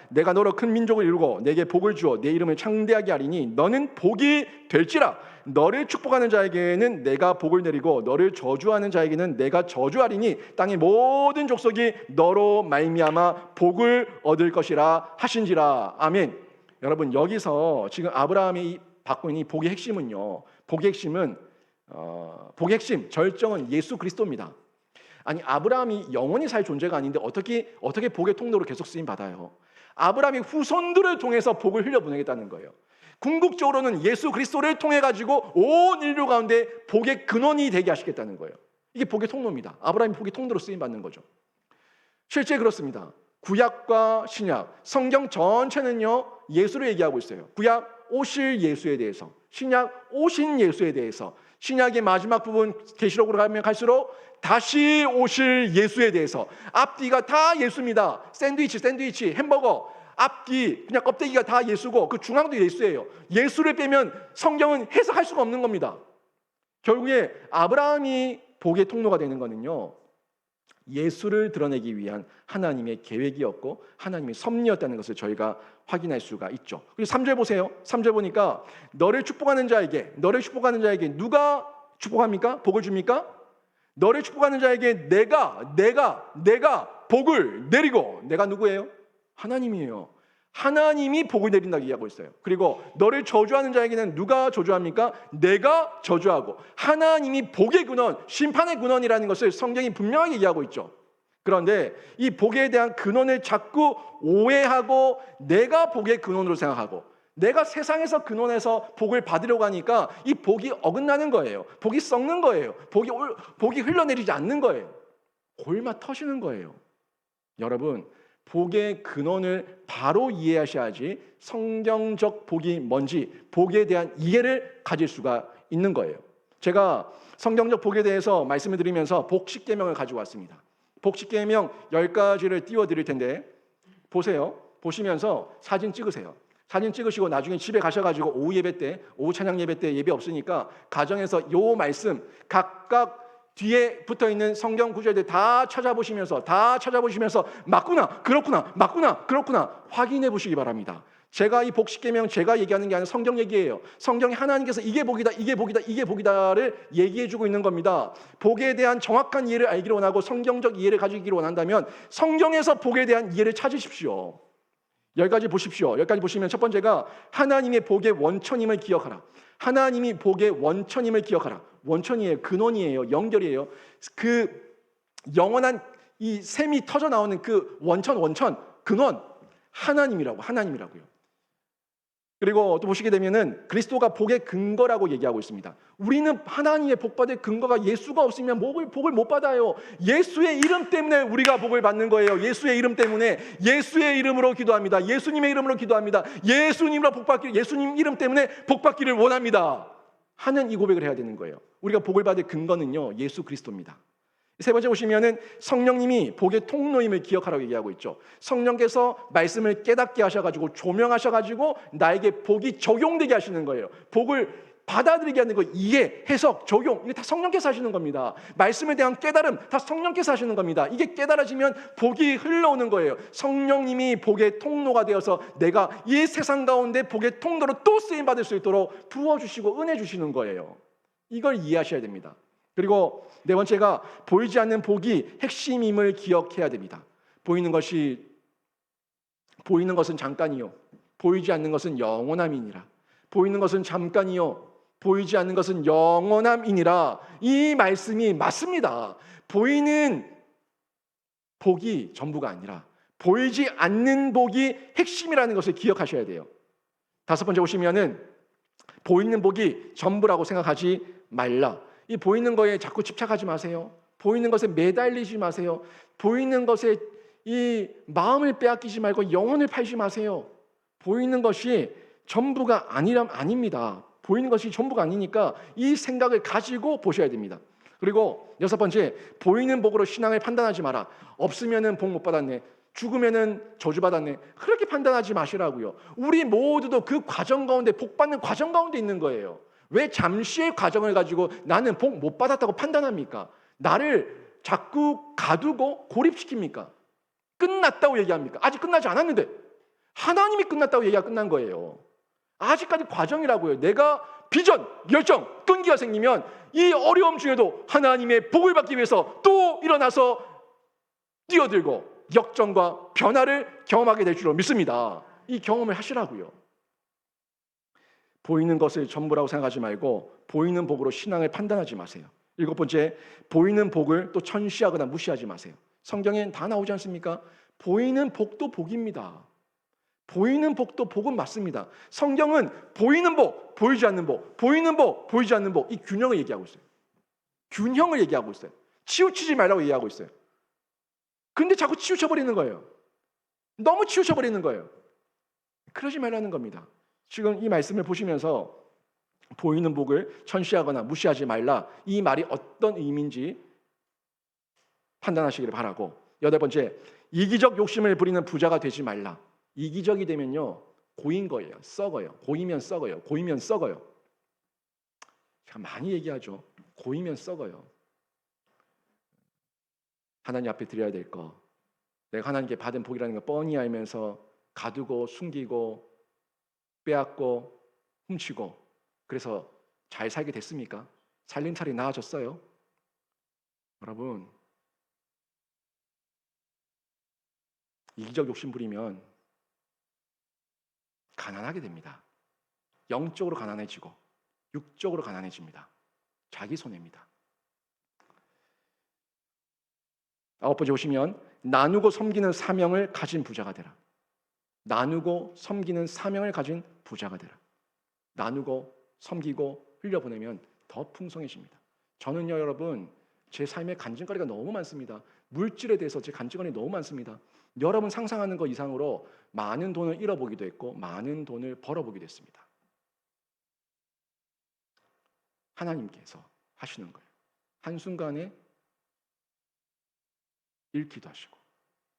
내가 너로 큰 민족을 이루고 내게 복을 주어 내 이름을 창대하게 하리니 너는 복이 될지라. 너를 축복하는 자에게는 내가 복을 내리고 너를 저주하는 자에게는 내가 저주하리니 땅의 모든 족속이 너로 말미암아 복을 얻을 것이라 하신지라. 아멘. 여러분, 여기서 지금 아브라함이 받고 있는 이 복의 핵심은요, 복의 핵심 절정은 예수 그리스도입니다. 아니, 아브라함이 영원히 살 존재가 아닌데 어떻게 복의 통로로 계속 쓰임 받아요? 아브라함이 후손들을 통해서 복을 흘려보내겠다는 거예요. 궁극적으로는 예수 그리스도를 통해 가지고 온 인류 가운데 복의 근원이 되게 하시겠다는 거예요. 이게 복의 통로입니다. 아브라함이 복의 통로로 쓰임 받는 거죠. 실제 그렇습니다. 구약과 신약, 성경 전체는요 예수를 얘기하고 있어요. 구약 오실 예수에 대해서, 신약 오신 예수에 대해서, 신약의 마지막 부분 계시록으로 가면 갈수록 다시 오실 예수에 대해서, 앞뒤가 다 예수입니다. 샌드위치, 햄버거, 앞뒤 그냥 껍데기가 다 예수고 그 중앙도 예수예요. 예수를 빼면 성경은 해석할 수가 없는 겁니다. 결국에 아브라함이 복의 통로가 되는 거는요, 예수를 드러내기 위한 하나님의 계획이었고 하나님의 섭리였다는 것을 저희가 확인할 수가 있죠. 그리고 3절 보세요. 3절 보니까 너를 축복하는 자에게 누가 축복합니까? 복을 줍니까? 너를 축복하는 자에게 내가 복을 내리고, 내가 누구예요? 하나님이에요. 하나님이 복을 내린다고 이야기하고 있어요. 그리고 너를 저주하는 자에게는 누가 저주합니까? 내가 저주하고, 하나님이 복의 근원, 심판의 근원이라는 것을 성경이 분명하게 이야기하고 있죠. 그런데 이 복에 대한 근원을 자꾸 오해하고 내가 복의 근원으로 생각하고, 내가 세상에서 근원에서 복을 받으려고 하니까 이 복이 어긋나는 거예요. 복이 썩는 거예요. 복이 흘러내리지 않는 거예요. 골마 터지는 거예요. 여러분, 복의 근원을 바로 이해하셔야지 성경적 복이 뭔지, 복에 대한 이해를 가질 수가 있는 거예요. 제가 성경적 복에 대해서 말씀을 드리면서 복 10계명을 가지고 왔습니다. 복 10계명 10가지를 띄워드릴 텐데 보세요. 보시면서 사진 찍으세요. 사진 찍으시고 나중에 집에 가셔가지고 오후 예배 때, 오후 찬양 예배 때 예배 없으니까 가정에서 요 말씀 각각 뒤에 붙어있는 성경 구절들 다 찾아보시면서 맞구나, 그렇구나 확인해 보시기 바랍니다. 제가 이 복 10계명 제가 얘기하는 게 아니라 성경 얘기예요. 성경에 하나님께서 이게 복이다를 얘기해 주고 있는 겁니다. 복에 대한 정확한 이해를 알기를 원하고 성경적 이해를 가지기를 원한다면 성경에서 복에 대한 이해를 찾으십시오. 10가지 보십시오. 10가지 보시면 첫 번째가 하나님의 복의 원천임을 기억하라. 하나님이 복의 원천임을 기억하라. 원천이에요. 근원이에요. 연결이에요. 그 영원한 이 샘이 터져 나오는 그 원천, 근원 하나님이라고요. 그리고 또 보시게 되면은 그리스도가 복의 근거라고 얘기하고 있습니다. 우리는 하나님의 복받을 근거가 예수가 없으면 복을 못 받아요. 예수의 이름 때문에 우리가 복을 받는 거예요. 예수의 이름 때문에, 예수의 이름으로 기도합니다. 예수님의 이름으로 기도합니다. 예수님으로 예수님 이름 때문에 복받기를 원합니다 하는 이 고백을 해야 되는 거예요. 우리가 복을 받을 근거는요, 예수 그리스도입니다. 세 번째 보시면은 성령님이 복의 통로임을 기억하라고 얘기하고 있죠. 성령께서 말씀을 깨닫게 하셔가지고 조명하셔가지고 나에게 복이 적용되게 하시는 거예요. 복을 받아들이게 하는 거, 이해, 해석, 적용, 이게 다 성령께서 하시는 겁니다. 말씀에 대한 깨달음 다 성령께서 하시는 겁니다. 이게 깨달아지면 복이 흘러오는 거예요. 성령님이 복의 통로가 되어서 내가 이 세상 가운데 복의 통로로 또 쓰임받을 수 있도록 부어주시고 은혜 주시는 거예요. 이걸 이해하셔야 됩니다. 그리고 네 번째가 보이지 않는 복이 핵심임을 기억해야 됩니다. 보이는 것은 잠깐이요, 보이지 않는 것은 영원함이니라. 보이는 것은 잠깐이요, 보이지 않는 것은 영원함이니라. 이 말씀이 맞습니다. 보이는 복이 전부가 아니라 보이지 않는 복이 핵심이라는 것을 기억하셔야 돼요. 다섯 번째 보시면은 보이는 복이 전부라고 생각하지 말라. 이 보이는 거에 자꾸 집착하지 마세요. 보이는 것에 매달리지 마세요. 보이는 것에 이 마음을 빼앗기지 말고 영혼을 팔지 마세요. 보이는 것이 전부가 아닙니다. 보이는 것이 전부가 아니니까 이 생각을 가지고 보셔야 됩니다. 그리고 여섯 번째, 보이는 복으로 신앙을 판단하지 마라. 없으면은 복 못 받았네, 죽으면은 저주받았네, 그렇게 판단하지 마시라고요. 우리 모두도 그 과정 가운데, 복 받는 과정 가운데 있는 거예요. 왜 잠시의 과정을 가지고 나는 복 못 받았다고 판단합니까? 나를 자꾸 가두고 고립시킵니까? 끝났다고 얘기합니까? 아직 끝나지 않았는데 하나님이 끝났다고 얘기가 끝난 거예요. 아직까지 과정이라고요. 내가 비전, 열정, 끈기가 생기면 이 어려움 중에도 하나님의 복을 받기 위해서 또 일어나서 뛰어들고 역정과 변화를 경험하게 될 줄로 믿습니다. 이 경험을 하시라고요. 보이는 것을 전부라고 생각하지 말고 보이는 복으로 신앙을 판단하지 마세요. 일곱 번째, 보이는 복을 또 천시하거나 무시하지 마세요. 성경엔 다 나오지 않습니까? 보이는 복도 복입니다. 보이는 복도 복은 맞습니다. 성경은 보이는 복, 보이지 않는 복, 보이는 복, 보이지 않는 복, 이 균형을 얘기하고 있어요. 균형을 얘기하고 있어요. 치우치지 말라고 얘기하고 있어요. 근데 자꾸 치우쳐버리는 거예요. 너무 치우쳐버리는 거예요. 그러지 말라는 겁니다. 지금 이 말씀을 보시면서 보이는 복을 천시하거나 무시하지 말라, 이 말이 어떤 의미인지 판단하시기를 바라고, 여덟 번째, 이기적 욕심을 부리는 부자가 되지 말라. 이기적이 되면요, 고인 거예요. 썩어요. 고이면 썩어요. 고이면 썩어요. 제가 많이 얘기하죠. 고이면 썩어요. 하나님 앞에 드려야 될 거, 내가 하나님께 받은 복이라는 걸 뻔히 알면서 가두고 숨기고 빼앗고 훔치고, 그래서 잘 살게 됐습니까? 살림살이 나아졌어요? 여러분, 이기적 욕심 부리면 가난하게 됩니다. 영적으로 가난해지고 육적으로 가난해집니다. 자기 손해입니다. 9번째 보시면 나누고 섬기는 사명을 가진 부자가 되라. 나누고 섬기는 사명을 가진 부자가 되라. 나누고 섬기고 흘려보내면 더 풍성해집니다. 저는요, 여러분, 제 삶에 간증거리가 너무 많습니다. 물질에 대해서 제 간증거리 너무 많습니다. 여러분 상상하는 것 이상으로 많은 돈을 잃어보기도 했고 많은 돈을 벌어보기도 했습니다. 하나님께서 하시는 거예요. 한순간에 잃기도 하시고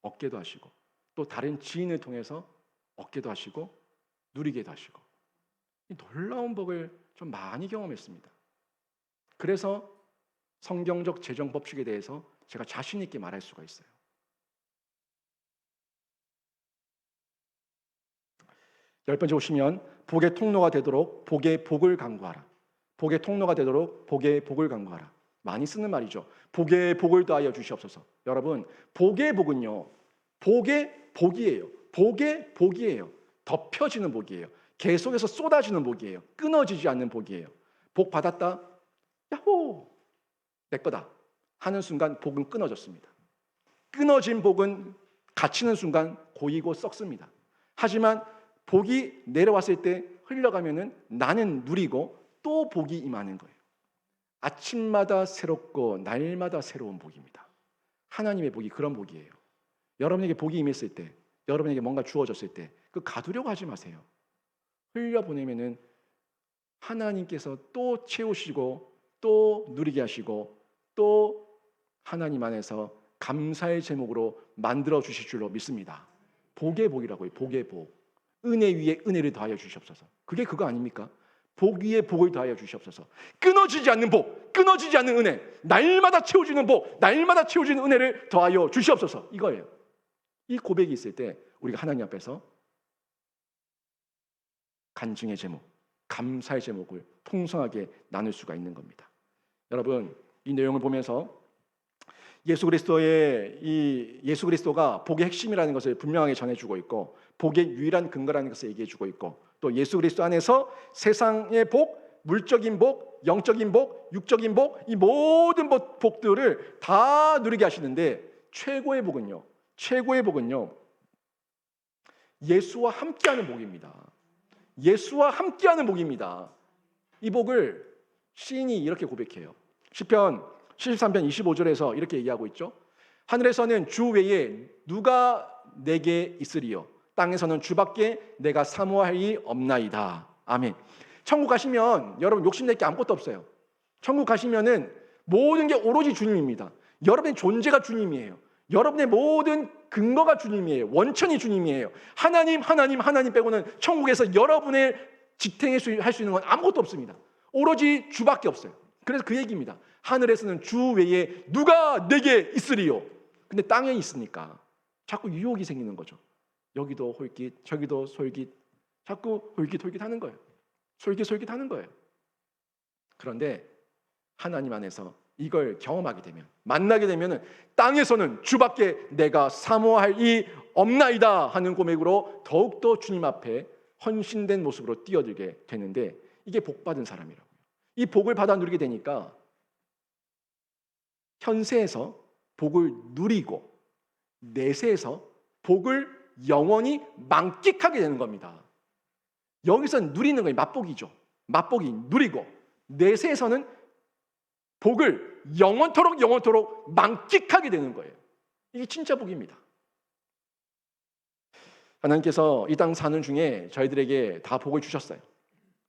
얻게도 하시고 또 다른 지인을 통해서 얻게도 하시고 누리게도 하시고, 이 놀라운 복을 좀 많이 경험했습니다. 그래서 성경적 재정 법칙에 대해서 제가 자신 있게 말할 수가 있어요. 열 번째 보시면 복의 통로가 되도록 복의 복을 강구하라. 복의 통로가 되도록 복의 복을 강구하라. 많이 쓰는 말이죠. 복의 복을 더하여 주시옵소서. 여러분, 복의 복은요, 복의 복이에요. 복의 복이에요. 덮여지는 복이에요. 계속해서 쏟아지는 복이에요. 끊어지지 않는 복이에요. 복 받았다, 야호, 내 거다 하는 순간 복은 끊어졌습니다. 끊어진 복은 갇히는 순간 고이고 썩습니다. 하지만 복이 내려왔을 때 흘러가면은 나는 누리고 또 복이 임하는 거예요. 아침마다 새롭고 날마다 새로운 복입니다. 하나님의 복이 그런 복이에요. 여러분에게 복이 임했을 때, 여러분에게 뭔가 주어졌을 때 그 가두려고 하지 마세요. 흘려보내면은 하나님께서 또 채우시고 또 누리게 하시고 또 하나님 안에서 감사의 제목으로 만들어 주실 줄로 믿습니다. 복의 복이라고요. 복의 복. 은혜 위에 은혜를 더하여 주시옵소서. 그게 그거 아닙니까? 복 위에 복을 더하여 주시옵소서. 끊어지지 않는 복, 끊어지지 않는 은혜, 날마다 채워지는 복, 날마다 채워지는 은혜를 더하여 주시옵소서. 이거예요. 이 고백이 있을 때 우리가 하나님 앞에서 간증의 제목, 감사의 제목을 풍성하게 나눌 수가 있는 겁니다. 여러분, 이 내용을 보면서 예수 그리스도가 복의 핵심이라는 것을 분명하게 전해주고 있고 복의 유일한 근거라는 것을 얘기해주고 있고 또 예수 그리스도 안에서 세상의 복, 물적인 복, 영적인 복, 육적인 복, 이 모든 복들을 다 누리게 하시는데 최고의 복은요, 예수와 함께하는 복입니다. 예수와 함께하는 복입니다. 이 복을 시인이 이렇게 고백해요. 시편 73편 25절에서 이렇게 얘기하고 있죠. 하늘에서는 주 외에 누가 내게 있으리요, 땅에서는 주밖에 내가 사모할 이 없나이다. 아멘. 천국 가시면 여러분 욕심낼 게 아무것도 없어요. 천국 가시면은 모든 게 오로지 주님입니다. 여러분의 존재가 주님이에요. 여러분의 모든 근거가 주님이에요. 원천이 주님이에요. 하나님 빼고는 천국에서 여러분의 지탱할 수 있는 건 아무것도 없습니다. 오로지 주밖에 없어요. 그래서 그 얘기입니다. 하늘에서는 주 외에 누가 내게 있으리요. 근데 땅에 있으니까 자꾸 유혹이 생기는 거죠. 여기도 홀깃, 저기도 솔깃, 자꾸 홀깃 하는 거예요. 솔깃 하는 거예요. 그런데 하나님 안에서 이걸 경험하게 되면, 만나게 되면 땅에서는 주밖에 내가 사모할 이 없나이다 하는 고백으로 더욱더 주님 앞에 헌신된 모습으로 뛰어들게 되는데, 이게 복받은 사람이라고요. 이 복을 받아 누리게 되니까 현세에서 복을 누리고 내세에서 복을 영원히 만끽하게 되는 겁니다. 여기서 누리는 건 맛복이죠. 맛복이 누리고, 내세에서는 복을 영원토록 만끽하게 되는 거예요. 이게 진짜 복입니다. 하나님께서 이 땅 사는 중에 저희들에게 다 복을 주셨어요.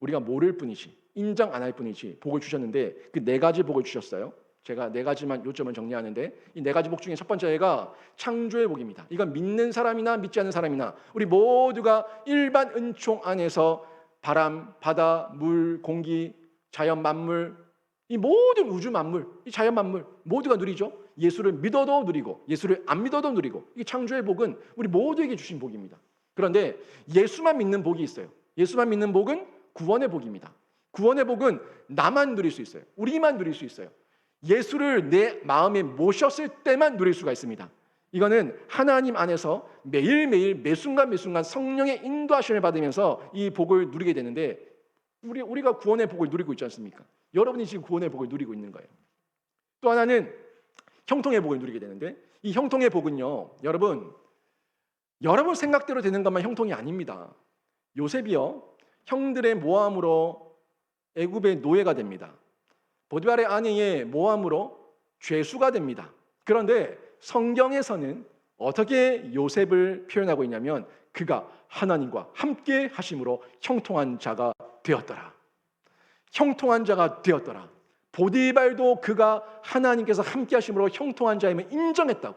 우리가 모를 뿐이지, 인정 안 할 뿐이지 복을 주셨는데 그 네 가지 복을 주셨어요. 제가 네 가지만 요점을 정리하는데, 이 네 가지 복 중에 첫 번째가 창조의 복입니다. 이건 믿는 사람이나 믿지 않는 사람이나 우리 모두가 일반 은총 안에서 바람, 바다, 물, 공기, 자연 만물, 이 모든 우주 만물, 이 자연 만물 모두가 누리죠. 예수를 믿어도 누리고 예수를 안 믿어도 누리고, 이 창조의 복은 우리 모두에게 주신 복입니다. 그런데 예수만 믿는 복이 있어요. 예수만 믿는 복은 구원의 복입니다. 구원의 복은 나만 누릴 수 있어요. 우리만 누릴 수 있어요. 예수를 내 마음에 모셨을 때만 누릴 수가 있습니다. 이거는 하나님 안에서 매일매일 매순간 매순간 성령의 인도하심을 받으면서 이 복을 누리게 되는데, 우리가 구원의 복을 누리고 있지 않습니까? 여러분이 지금 구원의 복을 누리고 있는 거예요. 또 하나는 형통의 복을 누리게 되는데, 이 형통의 복은요, 여러분 생각대로 되는 것만 형통이 아닙니다. 요셉이요, 형들의 모함으로 애굽의 노예가 됩니다. 보디발의 아내의 모함으로 죄수가 됩니다. 그런데 성경에서는 어떻게 요셉을 표현하고 있냐면, 그가 하나님과 함께 하심으로 형통한 자가 되었더라. 형통한 자가 되었더라. 보디발도 그가 하나님께서 함께 하심으로 형통한 자임을 인정했다고,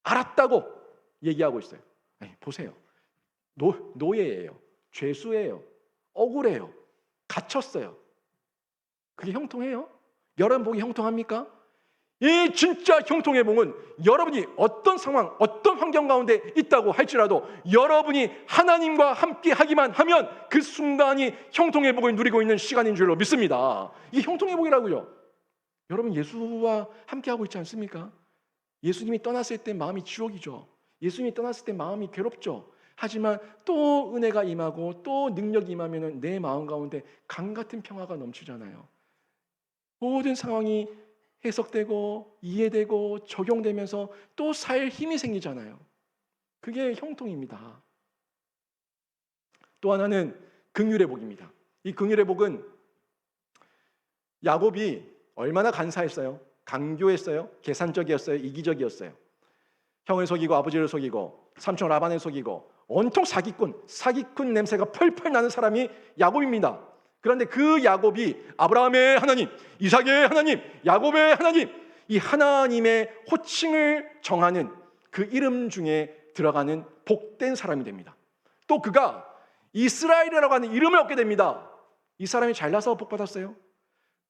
알았다고 얘기하고 있어요. 아니, 보세요. 노예예요. 죄수예요. 억울해요. 갇혔어요. 그게 형통해요? 여러분 복이 형통합니까? 이 진짜 형통의 복은 여러분이 어떤 상황, 어떤 환경 가운데 있다고 할지라도 여러분이 하나님과 함께 하기만 하면 그 순간이 형통의 복을 누리고 있는 시간인 줄로 믿습니다. 이게 형통의 복이라고요. 여러분 예수와 함께 하고 있지 않습니까? 예수님이 떠났을 때 마음이 지옥이죠. 예수님이 떠났을 때 마음이 괴롭죠. 하지만 또 은혜가 임하고 또 능력이 임하면 내 마음 가운데 강 같은 평화가 넘치잖아요. 모든 상황이 해석되고 이해되고 적용되면서 또 살 힘이 생기잖아요. 그게 형통입니다. 또 하나는 긍휼의 복입니다. 이 긍휼의 복은 야곱이 얼마나 간사했어요? 강교했어요? 계산적이었어요? 이기적이었어요? 형을 속이고 아버지를 속이고 삼촌 라반을 속이고 온통 사기꾼 냄새가 펄펄 나는 사람이 야곱입니다. 그런데 그 야곱이 아브라함의 하나님, 이삭의 하나님, 야곱의 하나님, 이 하나님의 호칭을 정하는 그 이름 중에 들어가는 복된 사람이 됩니다. 또 그가 이스라엘이라고 하는 이름을 얻게 됩니다. 이 사람이 잘나서 복 받았어요?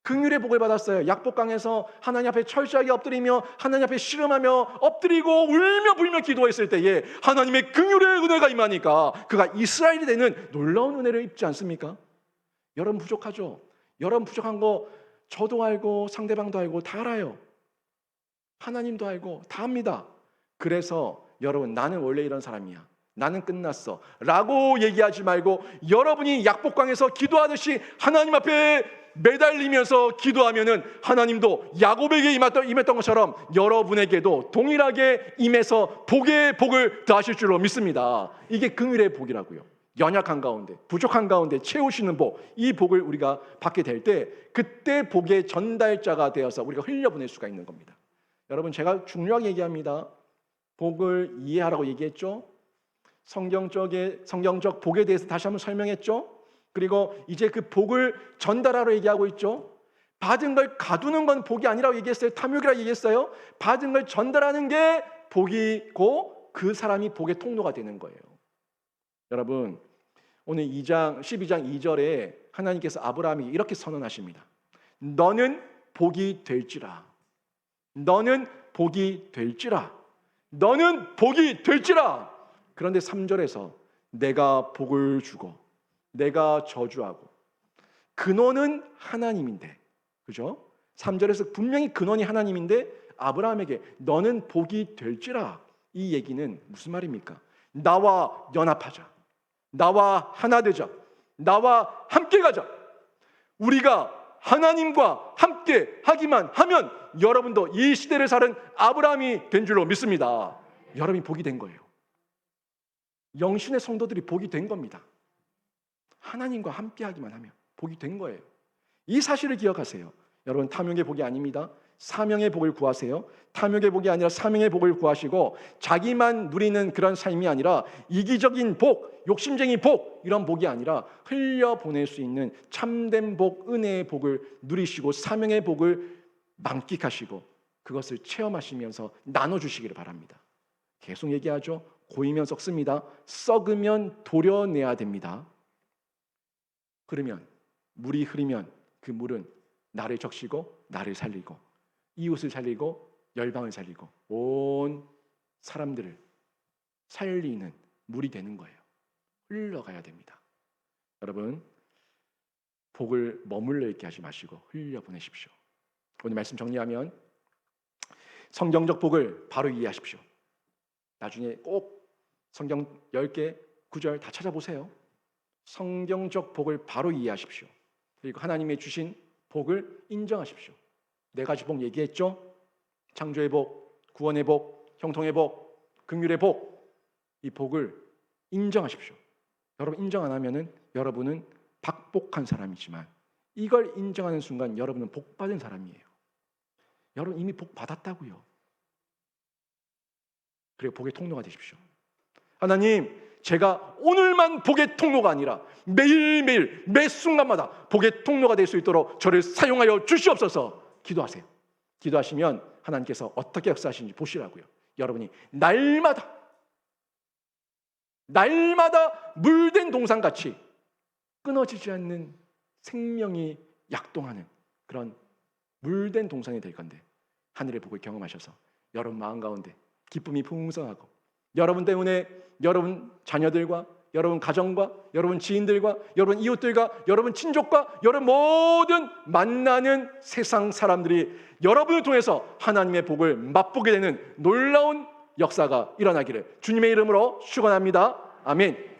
긍휼의 복을 받았어요. 약복강에서 하나님 앞에 철저하게 엎드리며 하나님 앞에 씨름하며 엎드리고 울며 불며 기도했을 때에 하나님의 긍휼의 은혜가 임하니까 그가 이스라엘이 되는 놀라운 은혜를 입지 않습니까? 여러분 부족하죠? 여러분 부족한 거 저도 알고 상대방도 알고 다 알아요. 하나님도 알고 다 압니다. 그래서 여러분 나는 원래 이런 사람이야, 나는 끝났어 라고 얘기하지 말고 여러분이 약복강에서 기도하듯이 하나님 앞에 매달리면서 기도하면은 하나님도 야곱에게 임했던 것처럼 여러분에게도 동일하게 임해서 복의 복을 더하실 줄로 믿습니다. 이게 긍휼의 복이라고요. 연약한 가운데, 부족한 가운데 채우시는 복, 이 복을 우리가 받게 될 때 그때 복의 전달자가 되어서 우리가 흘려보낼 수가 있는 겁니다. 여러분 제가 중요하게 얘기합니다. 복을 이해하라고 얘기했죠. 성경적 복에 대해서 다시 한번 설명했죠. 그리고 이제 그 복을 전달하러 얘기하고 있죠. 받은 걸 가두는 건 복이 아니라고 얘기했어요. 탐욕이라고 얘기했어요. 받은 걸 전달하는 게 복이고 그 사람이 복의 통로가 되는 거예요. 여러분 오늘 12장 2절에 하나님께서 아브라함에게 이렇게 선언하십니다. 너는 복이 될지라. 너는 복이 될지라. 너는 복이 될지라. 그런데 3절에서 내가 복을 주고 내가 저주하고 근원은 하나님인데, 그죠? 3절에서 분명히 근원이 하나님인데 아브라함에게 너는 복이 될지라. 이 얘기는 무슨 말입니까? 나와 연합하자. 나와 하나 되자. 나와 함께 가자. 우리가 하나님과 함께 하기만 하면 여러분도 이 시대를 사는 아브라함이 된 줄로 믿습니다. 여러분이 복이 된 거예요. 영신의 성도들이 복이 된 겁니다. 하나님과 함께 하기만 하면 복이 된 거예요. 이 사실을 기억하세요. 여러분 탐욕의 복이 아닙니다. 사명의 복을 구하세요. 탐욕의 복이 아니라 사명의 복을 구하시고 자기만 누리는 그런 삶이 아니라 이기적인 복, 욕심쟁이 복 이런 복이 아니라 흘려보낼 수 있는 참된 복, 은혜의 복을 누리시고 사명의 복을 만끽하시고 그것을 체험하시면서 나눠주시기를 바랍니다. 계속 얘기하죠. 고이면 썩습니다. 썩으면 도려내야 됩니다. 흐르면, 물이 흐르면 그 물은 나를 적시고 나를 살리고 이웃을 살리고 열방을 살리고 온 사람들을 살리는 물이 되는 거예요. 흘러가야 됩니다. 여러분, 복을 머물러 있게 하지 마시고 흘려보내십시오. 오늘 말씀 정리하면 성경적 복을 바로 이해하십시오. 나중에 꼭 성경 10개, 9절 다 찾아보세요. 성경적 복을 바로 이해하십시오. 그리고 하나님의 주신 복을 인정하십시오. 네 가지 복 얘기했죠? 창조의 복, 구원의 복, 형통의 복, 긍휼의 복. 이 복을 인정하십시오. 여러분 인정 안 하면은 여러분은 박복한 사람이지만 이걸 인정하는 순간 여러분은 복 받은 사람이에요. 여러분 이미 복 받았다고요. 그리고 복의 통로가 되십시오. 하나님, 제가 오늘만 복의 통로가 아니라 매일매일 매 순간마다 복의 통로가 될 수 있도록 저를 사용하여 주시옵소서. 기도하세요. 기도하시면 하나님께서 어떻게 역사하시는지 보시라고요. 여러분이 날마다 물된 동산같이 끊어지지 않는 생명이 약동하는 그런 물된 동산이 될 건데 하늘의 복을 경험하셔서 여러분 마음 가운데 기쁨이 풍성하고 여러분 때문에 여러분 자녀들과 여러분 가정과 여러분 지인들과 여러분 이웃들과 여러분 친족과 여러분 모든 만나는 세상 사람들이 여러분을 통해서 하나님의 복을 맛보게 되는 놀라운 역사가 일어나기를 주님의 이름으로 축원합니다. 아멘.